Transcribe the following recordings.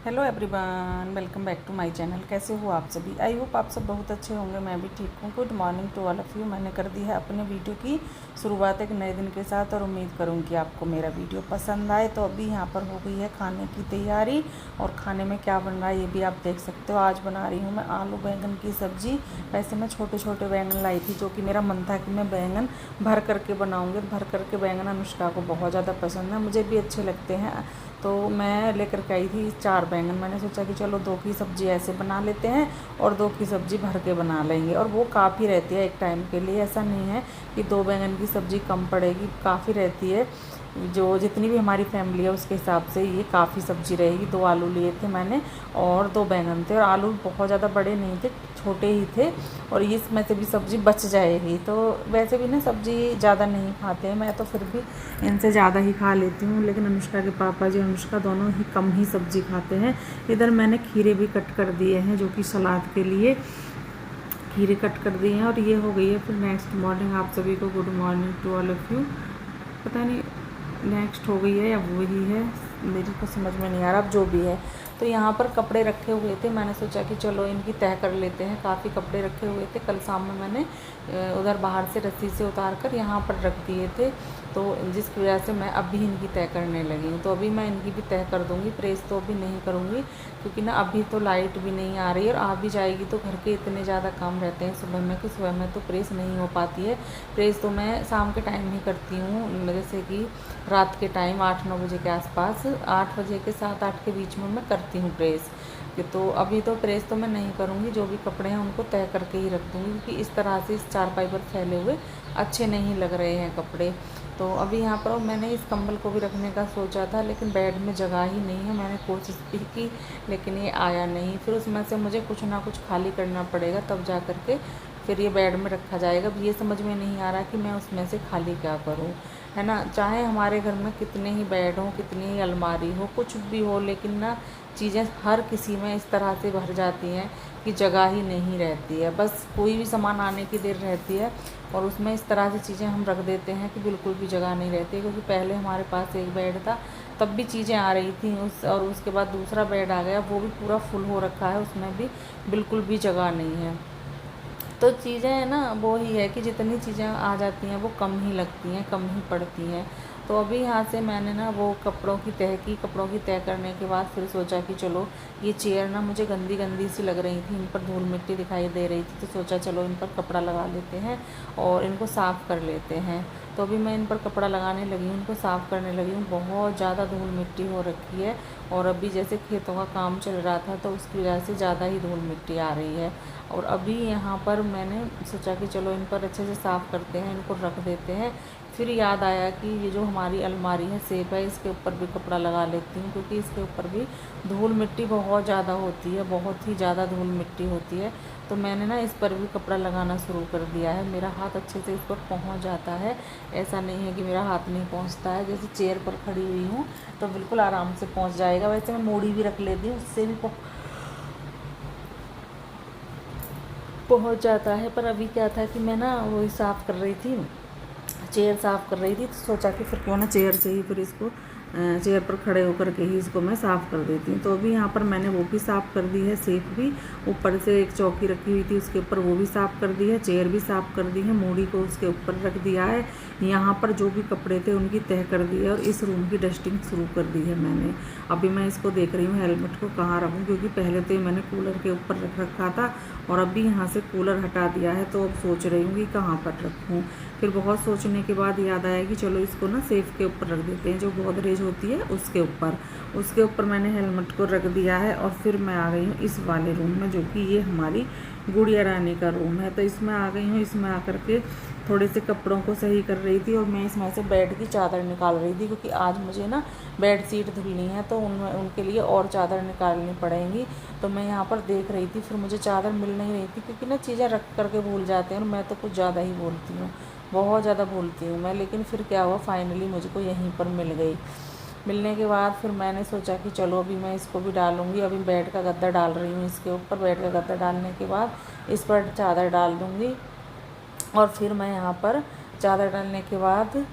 Hello everyone, welcome back to my channel. कैसे हो आप सभी? आई होप आप सब बहुत अच्छे होंगे। मैं भी ठीक हूँ। Good morning to all of you. मैंने कर दी है अपने वीडियो की शुरुआत एक नए दिन के साथ और उम्मीद करूँगी कि आपको मेरा वीडियो पसंद आए। तो अभी यहाँ पर हो गई है खाने की तैयारी और खाने में क्या बन रहा है ये भी आप देख सकते हो। आज बना रही हूँ मैं आलू बैंगन की सब्ज़ी। वैसे मैं छोटे छोटे बैंगन लाई थी, जो कि मेरा मन था कि मैं बैंगन भर करके बनाऊँगी। भर करके बैंगन अनुष्का को बहुत ज़्यादा पसंद है, मुझे भी अच्छे लगते हैं। तो मैं लेकर के आई थी 4 बैंगन। मैंने सोचा कि चलो 2 की सब्ज़ी ऐसे बना लेते हैं और 2 की सब्ज़ी भर के बना लेंगे। और वो काफ़ी रहती है एक टाइम के लिए, ऐसा नहीं है कि 2 बैंगन की सब्ज़ी कम पड़ेगी, काफ़ी रहती है। जो जितनी भी हमारी फैमिली है उसके हिसाब से ये काफ़ी सब्ज़ी रहेगी। 2 आलू लिए थे मैंने और 2 बैंगन थे, और आलू बहुत ज़्यादा बड़े नहीं थे, छोटे ही थे, और इसमें से भी सब्ज़ी बच जाएगी। तो वैसे भी ना सब्ज़ी ज़्यादा नहीं खाते हैं, मैं तो फिर भी इनसे ज़्यादा ही खा लेती हूँ। लेकिन अनुष्का के पापा जी, अनुष्का दोनों ही कम ही सब्ज़ी खाते हैं। इधर मैंने खीरे भी कट कर दिए हैं, जो कि सलाद के लिए खीरे कट कर दिए हैं। और ये हो गई है फिर नेक्स्ट मॉर्निंग। आप सभी को good morning to all of you. पता नहीं नेक्स्ट हो गई है या वही है, मेरी को समझ में नहीं आ रहा। अब जो भी है, तो यहाँ पर कपड़े रखे हुए थे। मैंने सोचा कि चलो इनकी तह कर लेते हैं। काफ़ी कपड़े रखे हुए थे, कल शाम में मैंने उधर बाहर से रस्सी से उतार कर यहाँ पर रख दिए थे, तो जिसकी वजह से मैं अभी इनकी तह करने लगी हूँ। तो अभी मैं इनकी भी तह कर दूँगी। प्रेस तो अभी नहीं करूँगी, क्योंकि ना अभी तो लाइट भी नहीं आ रही, और आ भी जाएगी तो घर के इतने ज़्यादा काम रहते हैं सुबह में कि सुबह में तो प्रेस नहीं हो पाती है। प्रेस तो मैं शाम के टाइम ही करती हूँ, जैसे कि रात के टाइम 8-9 बजे के आसपास, 8 बजे के 7-8 के बीच में मैं करती हूँ प्रेस। तो अभी तो प्रेस तो मैं नहीं करूँगी, जो भी कपड़े हैं उनको तय करके ही रख दूँगी, क्योंकि इस तरह से इस चारपाई पर फैले हुए अच्छे नहीं लग रहे हैं कपड़े। तो अभी यहाँ पर मैंने इस कंबल को भी रखने का सोचा था, लेकिन बेड में जगह ही नहीं है। मैंने कोशिश भी की, लेकिन ये आया नहीं। फिर उसमें से मुझे कुछ ना कुछ खाली करना पड़ेगा, तब जा कर के फिर ये बेड में रखा जाएगा। अब ये समझ में नहीं आ रहा कि मैं उसमें से खाली क्या करूँ, है ना। चाहे हमारे घर में कितने ही बेड हों, कितनी ही अलमारी हो, कुछ भी हो, लेकिन ना चीज़ें हर किसी में इस तरह से भर जाती हैं कि जगह ही नहीं रहती है। बस कोई भी सामान आने की देर रहती है और उसमें इस तरह से चीज़ें हम रख देते हैं कि बिल्कुल भी जगह नहीं रहती है। क्योंकि पहले हमारे पास एक बेड था, तब भी चीज़ें आ रही थी और उसके बाद दूसरा बेड आ गया, वो भी पूरा फुल हो रखा है, उसमें भी बिल्कुल भी जगह नहीं है। तो चीज़ें हैं ना, वो ही है कि जितनी चीज़ें आ जाती हैं वो कम ही लगती हैं, कम ही पड़ती हैं। तो अभी यहाँ से मैंने ना वो कपड़ों की तह की, कपड़ों की तह करने के बाद फिर सोचा कि चलो ये चेयर ना मुझे गंदी गंदी सी लग रही थी, इन पर धूल मिट्टी दिखाई दे रही थी, तो सोचा चलो इन पर कपड़ा लगा लेते हैं और इनको साफ़ कर लेते हैं। तो अभी मैं इन पर कपड़ा लगाने लगी हूँ, इनको साफ़ करने लगी हूँ। बहुत ज़्यादा धूल मिट्टी हो रखी है, और अभी जैसे खेतों का काम चल रहा था तो उसकी वजह से ज़्यादा ही धूल मिट्टी आ रही है। और अभी यहाँ पर मैंने सोचा कि चलो इन पर अच्छे से साफ़ करते हैं, इनको रख देते हैं। फिर याद आया कि ये जो हमारी अलमारी है सेफ है, इसके ऊपर भी कपड़ा लगा लेती हूँ, क्योंकि इसके ऊपर भी धूल मिट्टी बहुत ज़्यादा होती है, बहुत ही ज़्यादा धूल मिट्टी होती है। तो मैंने ना इस पर भी कपड़ा लगाना शुरू कर दिया है। मेरा हाथ अच्छे से इस पर पहुँच जाता है, ऐसा नहीं है कि मेरा हाथ नहीं पहुँचता है। जैसे चेयर पर खड़ी हुई हूँ तो बिल्कुल आराम से पहुँच जाएगा। वैसे मैं मोड़ी भी रख लेती हूँ, उससे भी पहुँच जाता है। पर अभी क्या था कि मैं ना वही साफ़ कर रही थी, चेयर साफ़ कर रही थी, तो सोचा कि फिर क्यों ना चेयर से ही फिर इसको चेयर पर खड़े होकर के ही इसको मैं साफ़ कर देती हूँ। तो अभी यहाँ पर मैंने वो भी साफ़ कर दी है, सेफ भी। ऊपर से एक चौकी रखी हुई थी, उसके ऊपर वो भी साफ़ कर दी है, चेयर भी साफ़ कर दी है, मूड़ी को उसके ऊपर रख दिया है। यहाँ पर जो भी कपड़े थे उनकी तह कर दी है, और इस रूम की डस्टिंग शुरू कर दी है मैंने। अभी मैं इसको देख रही हूँ हेलमेट को कहाँ रखूँ, क्योंकि पहले तो ये मैंने कूलर के ऊपर रख रखा था, और अभी यहाँ से कूलर हटा दिया है, तो अब सोच रही हूँ कि कहाँ पर रखूँ। फिर बहुत सोचने के बाद याद आया कि चलो इसको ना सेफ के ऊपर रख देते हैं, जो गोदरेज होती है उसके ऊपर मैंने हेलमेट को रख दिया है। और फिर मैं आ गई हूँ इस वाले रूम में, जो कि ये हमारी गुड़िया रानी का रूम है। तो इसमें आ गई हूँ। इसमें आकर के थोड़े से कपड़ों को सही कर रही थी, और मैं इसमें से बेड की चादर निकाल रही थी, क्योंकि आज मुझे ना बेड शीट धुलनी है, तो उनके लिए और चादर निकालनी पड़ेंगी। तो मैं यहाँ पर देख रही थी, फिर मुझे चादर मिल नहीं रही थी, क्योंकि ना चीज़ें रख करके भूल जाते हैं, और मैं तो कुछ ज़्यादा ही बोलती हूँ, बहुत ज़्यादा भूलती हूँ मैं। लेकिन फिर क्या हुआ, फाइनली मुझको यहीं पर मिल गई। मिलने के बाद फिर मैंने सोचा कि चलो अभी मैं इसको भी डालूँगी। अभी बेड का गद्दा डाल रही हूँ इसके ऊपर। बेड का गद्दा डालने के बाद इस पर चादर डाल दूँगी, और फिर मैं यहाँ पर चादर डालने के बाद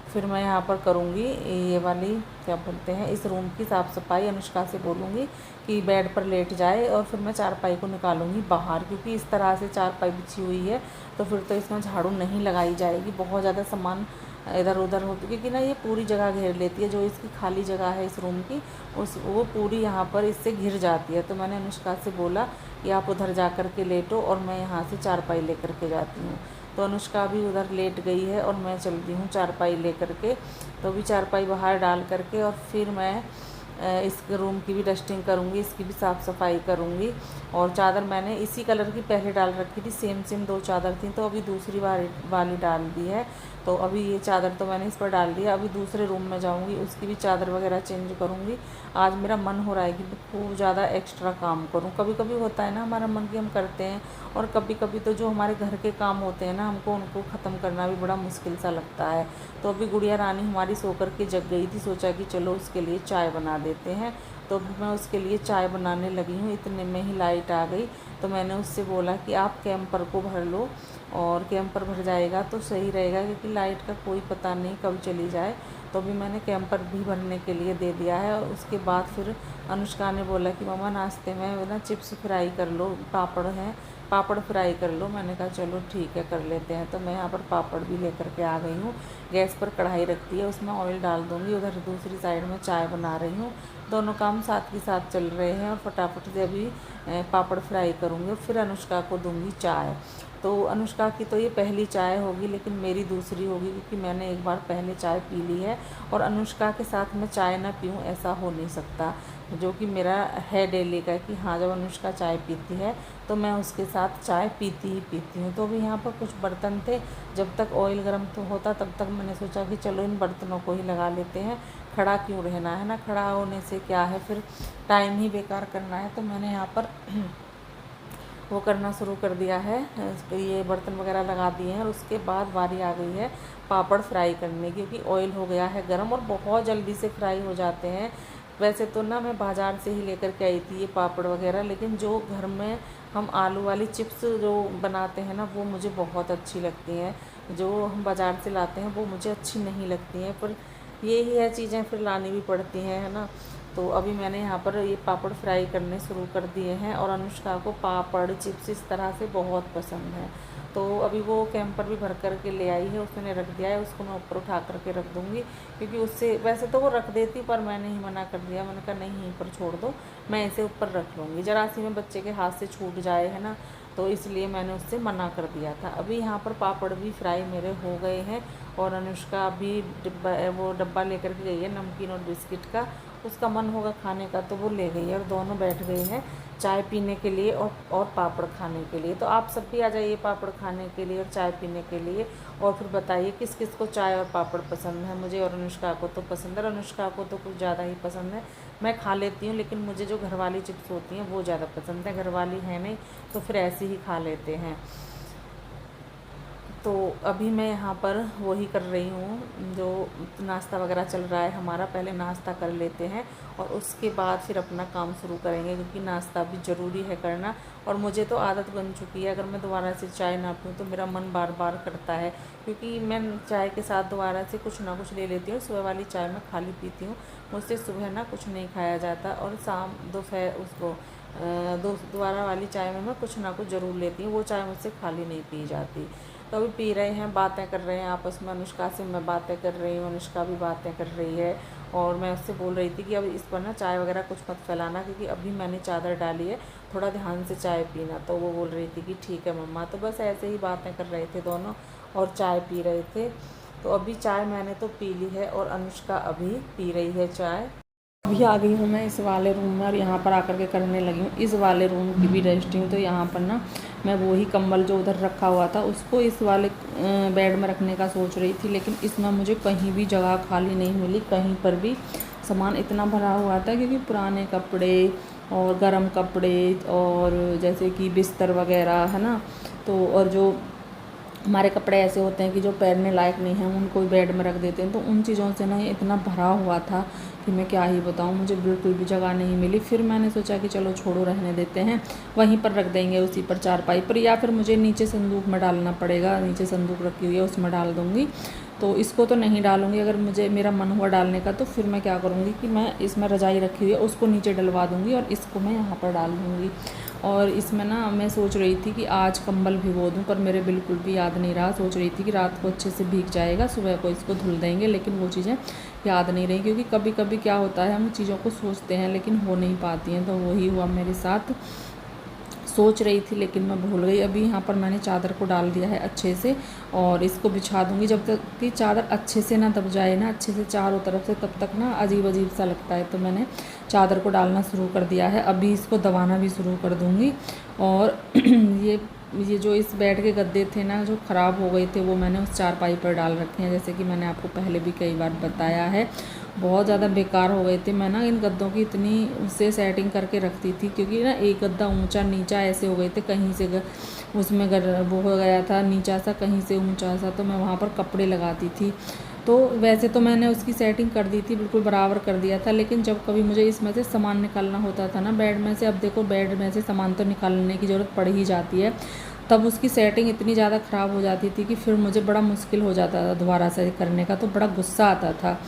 फिर मैं यहाँ पर करूँगी ये वाली क्या बोलते हैं, इस रूम की साफ़ सफाई अनुष्का से बोलूँगी कि बेड पर लेट जाए, और फिर मैं चारपाई को निकालूंगी बाहर, क्योंकि इस तरह से चारपाई बिछी हुई है तो फिर तो इसमें झाड़ू नहीं लगाई जाएगी। बहुत ज़्यादा सामान इधर उधर होती, क्योंकि ना ये पूरी जगह घेर लेती है, जो इसकी खाली जगह है इस रूम की वो पूरी यहाँ पर इससे घिर जाती है। तो मैंने अनुष्का से बोला कि आप उधर जा कर के लेटो और मैं यहाँ से चारपाई लेकर के जाती हूँ। तो अनुष्का भी उधर लेट गई है और मैं चलती हूँ चारपाई लेकर के। तो अभी चारपाई बाहर डाल करके और फिर मैं इस रूम की भी डस्टिंग करूँगी, इसकी भी साफ़ सफाई करूँगी। और चादर मैंने इसी कलर की पहले डाल रखी थी, सेम 2 चादर थी, तो अभी दूसरी वाली डाल दी है। तो अभी ये चादर तो मैंने इस पर डाल दिया, अभी दूसरे रूम में जाऊँगी, उसकी भी चादर वगैरह चेंज करूँगी। आज मेरा मन हो रहा है कि खूब ज़्यादा एक्स्ट्रा काम करूँ। कभी कभी होता है ना हमारा मन कि हम करते हैं, और कभी कभी तो जो हमारे घर के काम होते हैं ना, हमको उनको ख़त्म करना भी बड़ा मुश्किल सा लगता है। तो अभी गुड़िया रानी हमारी सो कर के जग गई थी, सोचा कि चलो उसके लिए चाय बना देते हैं। तो मैं उसके लिए चाय बनाने लगी हूँ, इतने में ही लाइट आ गई। तो मैंने उससे बोला कि आप कैंपर को भर लो, और कैंपर भर जाएगा तो सही रहेगा, क्योंकि लाइट का कोई पता नहीं कब चली जाए। तो अभी मैंने कैंपर भी भरने के लिए दे दिया है। और उसके बाद फिर अनुष्का ने बोला कि मम्मा नाश्ते में ना चिप्स फ्राई कर लो, पापड़ हैं, पापड़ फ्राई कर लो। मैंने कहा चलो ठीक है कर लेते हैं। तो मैं यहाँ पर पापड़ भी लेकर के आ गई हूँ। गैस पर कढ़ाई रखती है, उसमें ऑयल डाल दूँगी, उधर दूसरी साइड में चाय बना रही हूँ। दोनों काम साथ के साथ चल रहे हैं, और फटाफट से अभी पापड़ फ्राई करूँगी, फिर अनुष्का को दूँगी चाय। तो अनुष्का की तो ये पहली चाय होगी, लेकिन मेरी दूसरी होगी, क्योंकि मैंने एक बार पहले चाय पी ली है। और अनुष्का के साथ मैं चाय ना पीऊँ ऐसा हो नहीं सकता, जो कि मेरा है डेली का, कि हाँ जब अनुष्का चाय पीती है तो मैं उसके साथ चाय पीती ही पीती हूँ। तो अभी यहाँ पर कुछ बर्तन थे, जब तक ऑयल गर्म तो होता तब तक मैंने सोचा कि चलो इन बर्तनों को ही लगा लेते हैं, खड़ा क्यों रहना है ना, खड़ा होने से क्या है, फिर टाइम ही बेकार करना है। तो मैंने यहाँ पर वो करना शुरू कर दिया है, ये बर्तन वगैरह लगा दिए हैं। और उसके बाद बारी आ गई है पापड़ फ्राई करने की, क्योंकि ऑयल हो गया है गर्म और बहुत जल्दी से फ्राई हो जाते हैं। वैसे तो ना मैं बाज़ार से ही लेकर के आई थी ये पापड़ वगैरह, लेकिन जो घर में हम आलू वाली चिप्स जो बनाते हैं ना, वो मुझे बहुत अच्छी लगती हैं। जो हम बाज़ार से लाते हैं वो मुझे अच्छी नहीं लगती हैं, पर यही है, चीज़ें फिर लानी भी पड़ती हैं, है ना। तो अभी मैंने यहाँ पर ये पापड़ फ्राई करने शुरू कर दिए हैं, और अनुष्का को पापड़ चिप्स इस तरह से बहुत पसंद है। तो अभी वो कैंपर भी भर कर के ले आई है, उसने रख दिया है, उसको मैं ऊपर उठा करके रख दूँगी, क्योंकि उससे वैसे तो वो रख देती, पर मैंने ही मना कर दिया। मैंने कहा नहीं यहीं पर छोड़ दो, मैं इसे ऊपर रख लूँगी, ज़रा सी में बच्चे के हाथ से छूट जाए, है ना, तो इसलिए मैंने उससे मना कर दिया था। अभी यहाँ पर पापड़ भी फ्राई मेरे हो गए हैं, और अनुष्का अभी वो डब्बा लेकर के गई है नमकीन और बिस्किट का, उसका मन होगा खाने का तो वो ले गई है, और दोनों बैठ गए हैं चाय पीने के लिए और पापड़ खाने के लिए। तो आप सब भी आ जाइए पापड़ खाने के लिए और चाय पीने के लिए, और फिर बताइए किस किस को चाय और पापड़ पसंद है। मुझे और अनुष्का को तो पसंद है, और अनुष्का को तो कुछ ज़्यादा ही पसंद है। मैं खा लेती हूँ, लेकिन मुझे जो घरवाली चिप्स होती हैं वो ज़्यादा पसंद है, घरवाली है नहीं तो फिर ऐसे ही खा लेते हैं। तो अभी मैं यहाँ पर वही कर रही हूँ, जो नाश्ता वगैरह चल रहा है हमारा, पहले नाश्ता कर लेते हैं और उसके बाद फिर अपना काम शुरू करेंगे, क्योंकि नाश्ता भी ज़रूरी है करना। और मुझे तो आदत बन चुकी है, अगर मैं दोबारा से चाय ना पीऊँ तो मेरा मन बार बार करता है, क्योंकि मैं चाय के साथ दोबारा से कुछ ना कुछ ले लेती हूँ। सुबह वाली चाय मैं खाली पीती हूँ, मुझसे सुबह ना कुछ नहीं खाया जाता, और शाम दोपहर उसको दोबारा वाली चाय में मैं कुछ ना कुछ ज़रूर लेती हूँ, वो चाय मुझसे खाली नहीं पी जाती। तो अभी पी रहे हैं, बातें कर रहे हैं आपस में, अनुष्का से मैं बातें कर रही हूँ, अनुष्का भी बातें कर रही है। और मैं उससे बोल रही थी कि अब इस पर ना चाय वगैरह कुछ मत फैलाना, क्योंकि अभी मैंने चादर डाली है, थोड़ा ध्यान से चाय पीना। तो वो बोल रही थी कि ठीक है मम्मा। तो बस ऐसे ही बातें कर रहे थे दोनों, और चाय पी रहे थे। तो अभी चाय मैंने तो पी ली है, और अनुष्का अभी पी रही है चाय। अभी आ गई हूँ मैं इस वाले रूम में, और यहाँ पर आकर के करने लगी हूँ इस वाले रूम की भी रेस्टिंग। तो यहाँ पर ना मैं वही कंबल जो उधर रखा हुआ था उसको इस वाले बेड में रखने का सोच रही थी, लेकिन इसमें मुझे कहीं भी जगह खाली नहीं मिली, कहीं पर भी सामान इतना भरा हुआ था, क्योंकि पुराने कपड़े और गर्म कपड़े और जैसे कि बिस्तर वगैरह, है ना। तो और जो हमारे कपड़े ऐसे होते हैं कि जो पहनने लायक नहीं हैं, उनको बेड में रख देते हैं, तो उन चीज़ों से ना ये इतना भरा हुआ था कि मैं क्या ही बताऊँ, मुझे बिल्कुल भी जगह नहीं मिली। फिर मैंने सोचा कि चलो छोड़ो, रहने देते हैं, वहीं पर रख देंगे उसी पर चारपाई पर, या फिर मुझे नीचे संदूक में डालना पड़ेगा, नीचे संदूक रखी हुई है उसमें डाल दूँगी। तो इसको तो नहीं डालूँगी। अगर मुझे मेरा मन हुआ डालने का तो फिर मैं क्या करूँगी कि मैं इसमें रजाई रखी हुई है उसको नीचे डलवा दूँगी और इसको मैं यहाँ पर डाल दूँगी। और इसमें ना मैं सोच रही थी कि आज कंबल भिगो दूँ, पर मेरे बिल्कुल भी याद नहीं रहा। सोच रही थी कि रात को अच्छे से भीग जाएगा, सुबह को इसको धुल देंगे, लेकिन वो चीज़ें याद नहीं रही। क्योंकि कभी कभी क्या होता है, हम चीज़ों को सोचते हैं लेकिन हो नहीं पाती हैं। तो वही हुआ मेरे साथ। सोच रही थी लेकिन मैं भूल गई। अभी यहाँ पर मैंने चादर को डाल दिया है अच्छे से और इसको बिछा दूँगी जब तक कि चादर अच्छे से ना दब जाए ना अच्छे से चारों तरफ से, तब तक ना अजीब अजीब सा लगता है। तो मैंने चादर को डालना शुरू कर दिया है। अभी इसको दबाना भी शुरू कर दूँगी। और ये जो इस बेड के गद्दे थे ना जो ख़राब हो गए थे, वो मैंने उस चारपाई पर डाल रखे हैं। जैसे कि मैंने आपको पहले भी कई बार बताया है, बहुत ज़्यादा बेकार हो गए थे। मैं ना इन गद्दों की इतनी उससे सेटिंग करके रखती थी, क्योंकि ना एक गद्दा ऊंचा नीचा ऐसे हो गए थे, कहीं से उसमें वो हो गया था नीचा सा, कहीं से ऊंचा सा, तो मैं वहाँ पर कपड़े लगाती थी। तो वैसे तो मैंने उसकी सेटिंग कर दी थी, बिल्कुल बराबर कर दिया था, लेकिन जब कभी मुझे इसमें से सामान निकालना होता था ना बेड में से, अब देखो बेड में से सामान तो निकालने की ज़रूरत पड़ ही जाती है, तब उसकी सेटिंग इतनी ज़्यादा ख़राब हो जाती थी कि फिर मुझे बड़ा मुश्किल हो जाता था दोबारा से करने का। तो बड़ा गुस्सा आता था,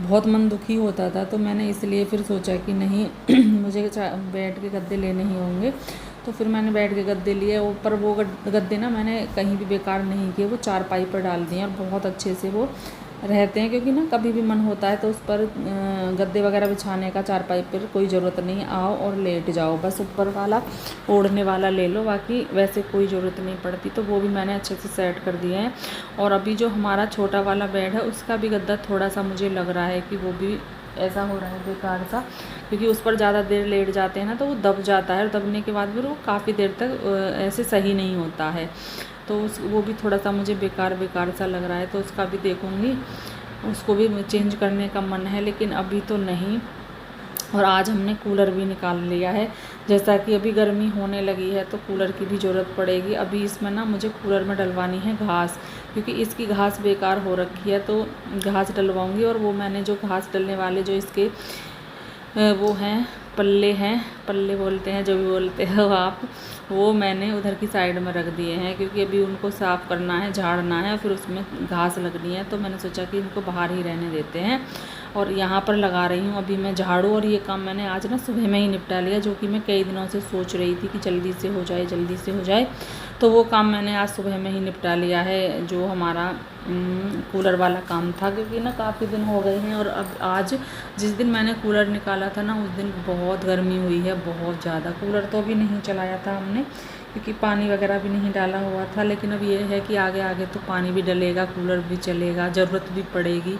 बहुत मन दुखी होता था। तो मैंने इसलिए फिर सोचा कि नहीं मुझे बेड के गद्दे लेने ही होंगे। तो फिर मैंने बेड के गद्दे लिए। ऊपर वो गद्दे ना मैंने कहीं भी बेकार नहीं किए, वो चारपाई पर डाल दिए और बहुत अच्छे से वो रहते हैं। क्योंकि ना कभी भी मन होता है तो उस पर गद्दे वगैरह बिछाने का चारपाई पर कोई ज़रूरत नहीं, आओ और लेट जाओ, बस ऊपर वाला ओढ़ने वाला ले लो, बाकी वैसे कोई ज़रूरत नहीं पड़ती। तो वो भी मैंने अच्छे से सेट कर दिए हैं। और अभी जो हमारा छोटा वाला बेड है उसका भी गद्दा थोड़ा सा मुझे लग रहा है कि वो भी ऐसा हो रहा है बेकार सा, क्योंकि उस पर ज़्यादा देर लेट जाते हैं ना तो वो दब जाता है, और दबने के बाद फिर वो काफ़ी देर तक ऐसे सही नहीं होता है। तो वो भी थोड़ा सा मुझे बेकार सा लग रहा है, तो उसका भी देखूँगी। उसको भी चेंज करने का मन है, लेकिन अभी तो नहीं। और आज हमने कूलर भी निकाल लिया है, जैसा कि अभी गर्मी होने लगी है तो कूलर की भी ज़रूरत पड़ेगी। अभी इसमें ना मुझे कूलर में डलवानी है घास, क्योंकि इसकी घास बेकार हो रखी है, तो घास डलवाऊंगी। और वो मैंने जो घास डलने वाले जो इसके वो हैं पल्ले बोलते हैं, जो भी बोलते हो आप, वो मैंने उधर की साइड में रख दिए हैं, क्योंकि अभी उनको साफ़ करना है, झाड़ना है, फिर उसमें घास लगनी है। तो मैंने सोचा कि इनको बाहर ही रहने देते हैं और यहाँ पर लगा रही हूँ अभी मैं झाड़ू। और ये काम मैंने आज ना सुबह में ही निपटा लिया, जो कि मैं कई दिनों से सोच रही थी कि जल्दी से हो जाए। तो वो काम मैंने आज सुबह में ही निपटा लिया है, जो हमारा कूलर वाला काम था, क्योंकि ना काफ़ी दिन हो गए हैं। और अब आज जिस दिन मैंने कूलर निकाला था ना, उस दिन बहुत गर्मी हुई है, बहुत ज़्यादा। कूलर तो भी नहीं चलाया था हमने, क्योंकि पानी वगैरह भी नहीं डाला हुआ था। लेकिन अब ये है कि आगे आगे तो पानी भी डलेगा, कूलर भी चलेगा, ज़रूरत भी पड़ेगी।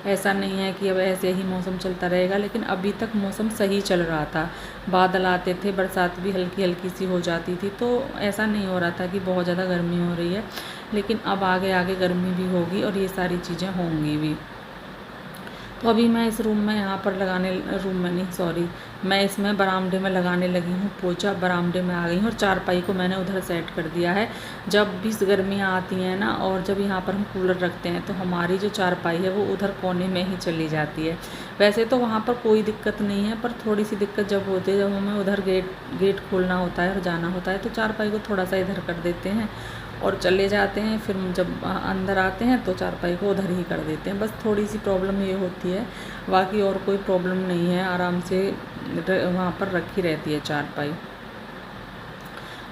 ऐसा नहीं है कि अब ऐसे ही मौसम चलता रहेगा, लेकिन अभी तक मौसम सही चल रहा था। बादल आते थे, बरसात भी हल्की हल्की सी हो जाती थी, तो ऐसा नहीं हो रहा था कि बहुत ज़्यादा गर्मी हो रही है। लेकिन अब आगे आगे गर्मी भी होगी और ये सारी चीज़ें होंगी भी। तो अभी मैं इस रूम में यहाँ पर मैं इसमें बरामदे में लगाने लगी हूँ पोछा। बरामदे में आ गई हूँ और चारपाई को मैंने उधर सेट कर दिया है। जब भी गर्मियाँ आती हैं ना, और जब यहाँ पर हम कूलर रखते हैं, तो हमारी जो चारपाई है वो उधर कोने में ही चली जाती है। वैसे तो वहाँ पर कोई दिक्कत नहीं है, पर थोड़ी सी दिक्कत जब होती है, जब हमें उधर गेट खोलना होता है और जाना होता है, तो चारपाई को थोड़ा सा इधर कर देते हैं और चले जाते हैं। फिर जब अंदर आते हैं तो चारपाई को उधर ही कर देते हैं। बस थोड़ी सी प्रॉब्लम ये होती है, बाकी और कोई प्रॉब्लम नहीं है, आराम से वहाँ पर रखी रहती है चारपाई।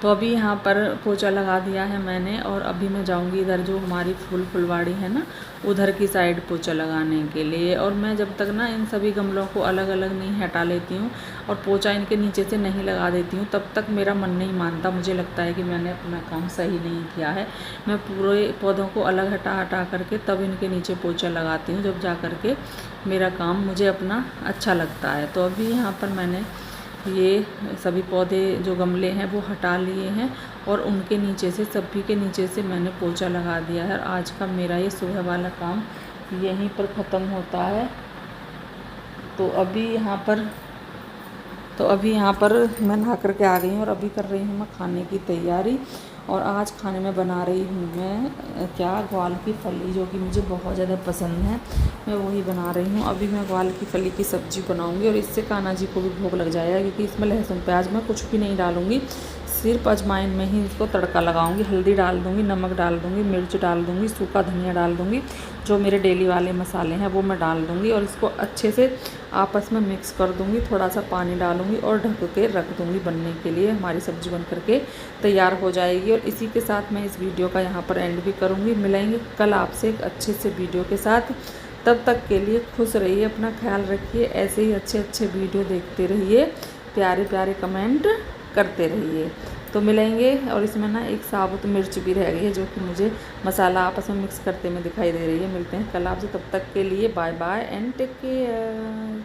तो अभी यहाँ पर पोछा लगा दिया है मैंने, और अभी मैं जाऊँगी इधर जो हमारी फुलवाड़ी है ना, उधर की साइड पोछा लगाने के लिए। और मैं जब तक ना इन सभी गमलों को अलग अलग नहीं हटा लेती हूँ और पोछा इनके नीचे से नहीं लगा देती हूँ, तब तक मेरा मन नहीं मानता। मुझे लगता है कि मैंने अपना काम सही नहीं किया है। मैं पूरे पौधों को अलग हटा करके तब इनके नीचे पोछा लगाती हूँ, जब जा कर के मेरा काम मुझे अपना अच्छा लगता है। तो अभी यहाँ पर मैंने ये सभी पौधे जो गमले हैं वो हटा लिए हैं, और उनके नीचे से सभी के नीचे से मैंने पोछा लगा दिया है। और आज का मेरा ये सुबह वाला काम यहीं पर ख़त्म होता है। तो अभी यहाँ पर मैं नहा करके आ गई हूँ और अभी कर रही हूँ मैं खाने की तैयारी। और आज खाने में बना रही हूँ मैं ग्वार की फली, जो कि मुझे बहुत ज़्यादा पसंद है, मैं वही बना रही हूँ। अभी मैं ग्वार की फली की सब्ज़ी बनाऊँगी और इससे कान्हा जी को भी भोग लग जाएगा, क्योंकि इसमें लहसुन प्याज मैं कुछ भी नहीं डालूँगी, सिर्फ अजवाइन में ही इसको तड़का लगाऊंगी। हल्दी डाल दूंगी, नमक डाल दूंगी, मिर्च डाल दूंगी, सूखा धनिया डाल दूंगी, जो मेरे डेली वाले मसाले हैं वो मैं डाल दूंगी और इसको अच्छे से आपस में मिक्स कर दूंगी। थोड़ा सा पानी डालूंगी और ढक के रख दूंगी बनने के लिए। हमारी सब्ज़ी बन करके तैयार हो जाएगी। और इसी के साथ मैं इस वीडियो का यहाँ पर एंड भी करूँगी। मिलेंगे कल आपसे एक अच्छे से वीडियो के साथ। तब तक के लिए खुश रहिए, अपना ख्याल रखिए, ऐसे ही अच्छे अच्छे वीडियो देखते रहिए, प्यारे प्यारे कमेंट करते रहिए। तो मिलेंगे। और इसमें ना एक साबुत मिर्च भी रह गई है जो कि मुझे मसाला आपस में मिक्स करते में दिखाई दे रही है। मिलते हैं कल आपसे, तब तक के लिए bye bye and take care.